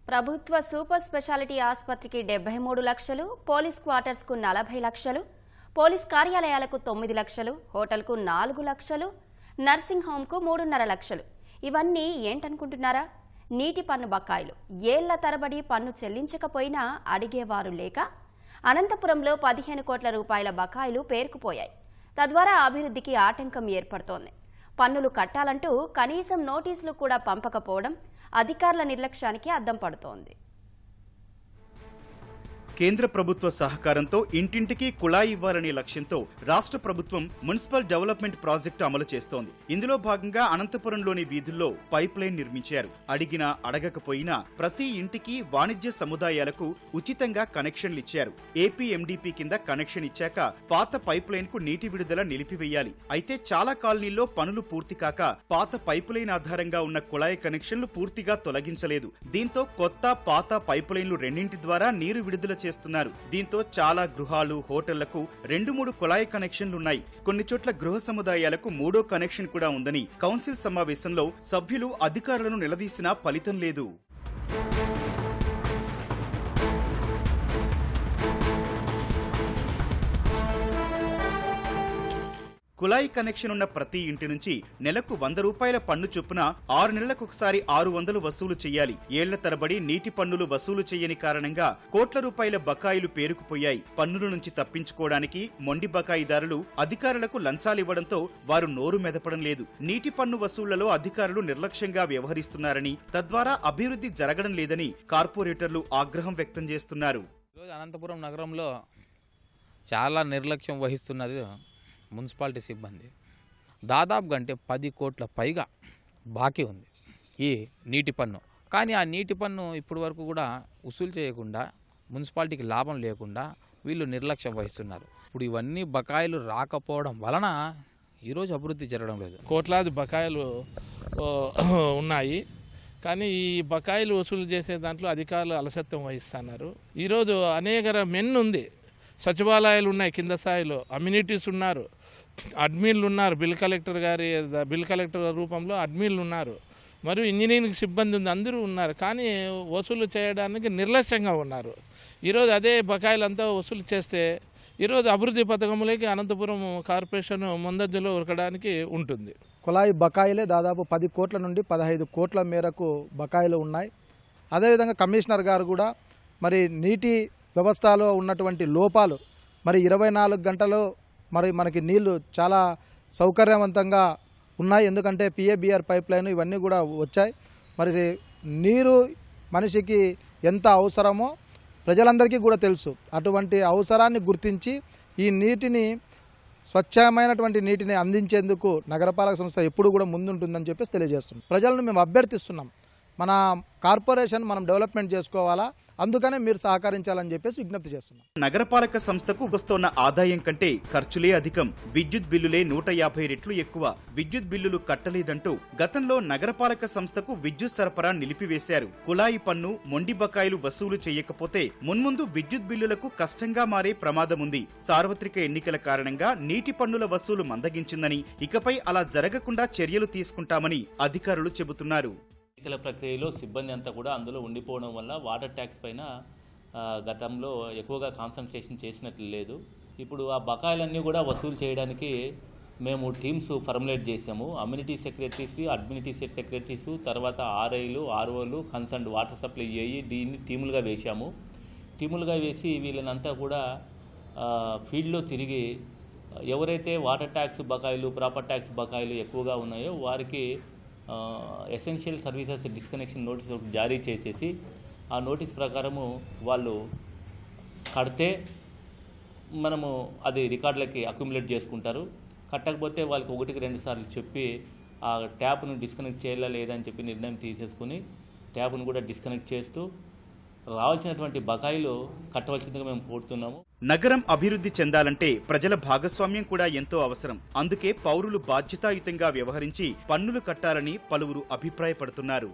ప్రభుత్వ super speciality ఆసుపత్రికి 73 లక్షలు, పోలీస్ క్వార్టర్స్ కు 40 లక్షలు, పోలీస్ కార్యాలయాలకు 9 లక్షలు, హోటల్కు 4 లక్షలు, నర్సింగ్ హోంకు 3.5 లక్షలు. ఇవన్నీ ఏంటనుకుంటున్నారా? నీటి పన్ను బకాయిలు. ఏళ్ల తరబడి పన్ను చెల్లించకపోయినా అడిగేవారు లేక అనంతపురంలో 15 కోట్ల రూపాయల బకాయిలు పేరుకుపోయాయి. తద్వారా అభివృద్ధికి ఆటంకం ఏర్పడుతోంది. పన్నులు కట్టాలంటూ కనీసం నోటీసులు కూడా పంపకపోవడం అధికారుల నిర్లక్ష్యానికి అద్దం పడుతోంది. కేంద్ర ప్రభుత్వ సహకారంతో ఇంటింటికి కుళాయి ఇవ్వాలనే లక్ష్యంతో రాష్ట్ర ప్రభుత్వం మున్సిపల్ డెవలప్మెంట్ ప్రాజెక్టు అమలు చేస్తోంది. ఇందులో భాగంగా అనంతపురంలోని వీధుల్లో పైప్ లైన్ నిర్మించారు. అడిగినా అడగకపోయినా ప్రతి ఇంటికి వాణిజ్య సముదాయాలకు ఉచితంగా కనెక్షన్లు ఇచ్చారు. ఏపీఎండిపి కింద కనెక్షన్ ఇచ్చాక పాత పైప్ లైన్ కు నీటి విడుదల నిలిపివేయాలి. అయితే చాలా కాలనీల్లో పనులు పూర్తి కాక పాత పైప్ లైన్ ఆధారంగా ఉన్న కుళాయి కనెక్షన్లు పూర్తిగా తొలగించలేదు. దీంతో కొత్త పాత పైప్ లైన్లు రెండింటి ద్వారా నీరు విడుదల చేస్తున్నారు. దీంతో చాలా గృహాలు, హోటళ్లకు 2-3 కుళాయి కనెక్షన్లున్నాయి. కొన్ని చోట్ల గృహ సముదాయాలకు 3వ కనెక్షన్ కూడా ఉందని కౌన్సిల్ సమావేశంలో సభ్యులు అధికారులను నిలదీసినా ఫలితం లేదు. కుళాయి కనెక్షన్ ఉన్న ప్రతి ఇంటి నుంచి నెలకు 100 రూపాయల పన్ను చొప్పున 6 నెలలకొకసారి 600 వసూలు చేయాలి. ఏళ్ల తరబడి నీటి పన్నులు వసూలు చేయని కారణంగా కోట్ల రూపాయల బకాయిలు పేరుకుపోయాయి. పన్నుల నుంచి తప్పించుకోవడానికి మొండి బకాయిదారులు అధికారులకు లంచాలివ్వడంతో వారు నోరు మెదపడం లేదు. నీటి పన్ను వసూళ్లలో అధికారులు నిర్లక్ష్యంగా వ్యవహరిస్తున్నారని, తద్వారా అభివృద్ధి జరగడం లేదని కార్పొరేటర్లు ఆగ్రహం వ్యక్తం చేస్తున్నారు. అనంతపురం నగరంలో చాలా నిర్లక్ష్యం వహిస్తున్నది మున్సిపాలిటీ సిబ్బంది. దాదాపుగా అంటే 10 కోట్ల పైగా బాకీ ఉంది ఈ నీటి పన్ను. కానీ ఆ నీటి పన్ను ఇప్పటి వరకు కూడా వసూలు చేయకుండా, మున్సిపాలిటీకి లాభం లేకుండా వీళ్ళు నిర్లక్ష్యం వహిస్తున్నారు. ఇప్పుడు ఇవన్నీ బకాయిలు రాకపోవడం వలన ఈరోజు అభివృద్ధి జరగడం లేదు. కోట్లాది బకాయిలు ఉన్నాయి. కానీ ఈ బకాయిలు వసూలు చేసే దాంట్లో అధికారులు అలసత్వం వహిస్తున్నారు. ఈరోజు అనేక మెన్ ఉంది, సచివాలయాలు ఉన్నాయి, కింద స్థాయిలో అమ్యూనిటీస్ ఉన్నారు, అడ్మిన్లు ఉన్నారు, బిల్ కలెక్టర్ రూపంలో అడ్మిన్లు ఉన్నారు, మరియు ఇంజనీరింగ్ సిబ్బంది ఉంది, అందరూ ఉన్నారు. కానీ వసూలు చేయడానికి నిర్లక్ష్యంగా ఉన్నారు. ఈరోజు అదే బకాయిలంతా వసూలు చేస్తే ఈరోజు అభివృద్ధి పథకంలోకి అనంతపురం కార్పొరేషన్ ముందంజలో ఉరకడానికి ఉంటుంది. కుళాయి బకాయిలే దాదాపు 10 కోట్ల నుండి 15 కోట్ల మేరకు బకాయిలు ఉన్నాయి. అదేవిధంగా కమిషనర్ గారు కూడా మరి నీటి వ్యవస్థలో ఉన్నటువంటి లోపాలు, మరి 24 గంటలు మరి మనకి నీళ్లు చాలా సౌకర్యవంతంగా ఉన్నాయి. ఎందుకంటే పిఏబిఆర్ పైప్ లైన్ ఇవన్నీ కూడా వచ్చాయి. మరి నీరు మనిషికి ఎంత అవసరమో ప్రజలందరికీ కూడా తెలుసు. అటువంటి అవసరాన్ని గుర్తించి ఈ నీటిని, స్వచ్ఛమైనటువంటి నీటిని అందించేందుకు నగరపాలక సంస్థ ఎప్పుడు కూడా ముందుంటుందని చెప్పేసి తెలియజేస్తున్నాం. ప్రజలను మేము అభ్యర్థిస్తున్నాం, మన కార్పొరేషన్ మనం డెవలప్మెంట్ చేసుకోవాలా, అందుకనే మీరు సహకరించాలని చెప్పేసి విజ్ఞప్తి చేస్తున్నాం. నగరపాలక సంస్థకు వస్తున్న ఆదాయం కంటే ఖర్చులే అధికం. విద్యుత్ బిల్లులే 150 రెట్లు ఎక్కువ. విద్యుత్ బిల్లులు కట్టలేదంటూ గతంలో నగరపాలక సంస్థకు విద్యుత్ సరఫరా నిలిపివేశారు. కుళాయి పన్ను, మొండి బకాయిలు వసూలు చేయకపోతే మున్ముందు విద్యుత్ బిల్లులకు కష్టంగా మారే ప్రమాదముంది. సార్వత్రిక ఎన్నికల కారణంగా నీటి పన్నుల వసూలు మందగించిందని, ఇకపై అలా జరగకుండా చర్యలు తీసుకుంటామని అధికారులు చెబుతున్నారు. ఎన్నికల ప్రక్రియలో సిబ్బంది అంతా కూడా అందులో ఉండిపోవడం వల్ల వాటర్ ట్యాక్స్ పైన గతంలో ఎక్కువగా కాన్సన్ట్రేషన్ చేసినట్లు లేదు. ఇప్పుడు ఆ బకాయిలన్నీ కూడా వసూలు చేయడానికి మేము టీమ్స్ ఫార్ములేట్ చేసాము. అమ్యూనిటీ సెక్రటరీస్, అడ్మినిస్ట్రేటివ్ సెక్రటరీస్, తర్వాత ఆర్ఐలు, ఆర్ఓలు, కన్సర్న్ వాటర్ సప్లై అయ్యి దీన్ని టీములుగా వేశాము. టీములుగా వేసి వీళ్ళనంతా కూడా ఫీల్డ్లో తిరిగి ఎవరైతే వాటర్ ట్యాక్స్ బకాయిలు, ప్రాపర్ ట్యాక్స్ బకాయిలు ఎక్కువగా ఉన్నాయో వారికి ఎసెన్షియల్ సర్వీసెస్ డిస్కనెక్షన్ నోటీస్ జారీ చేసేసి ఆ నోటీస్ ప్రకారము వాళ్ళు కడితే మనము అది రికార్డులకి అక్యుములేట్ చేసుకుంటారు. కట్టకపోతే వాళ్ళకి 1-2 సార్లు చెప్పి ఆ ట్యాప్ను డిస్కనెక్ట్ చేయాలా లేదా అని చెప్పి నిర్ణయం తీసేసుకుని ట్యాప్ను కూడా డిస్కనెక్ట్ చేస్తూ రావాల్సినటువంటి బకాయిలు కట్టవలసిందిగా మేము కోరుతున్నాము. నగరం అభివృద్ధి చెందాలంటే ప్రజల భాగస్వామ్యం కూడా ఎంతో అవసరం. అందుకే పౌరులు బాధ్యతాయుతంగా వ్యవహరించి పన్నులు కట్టాలని పలువురు అభిప్రాయపడుతున్నారు.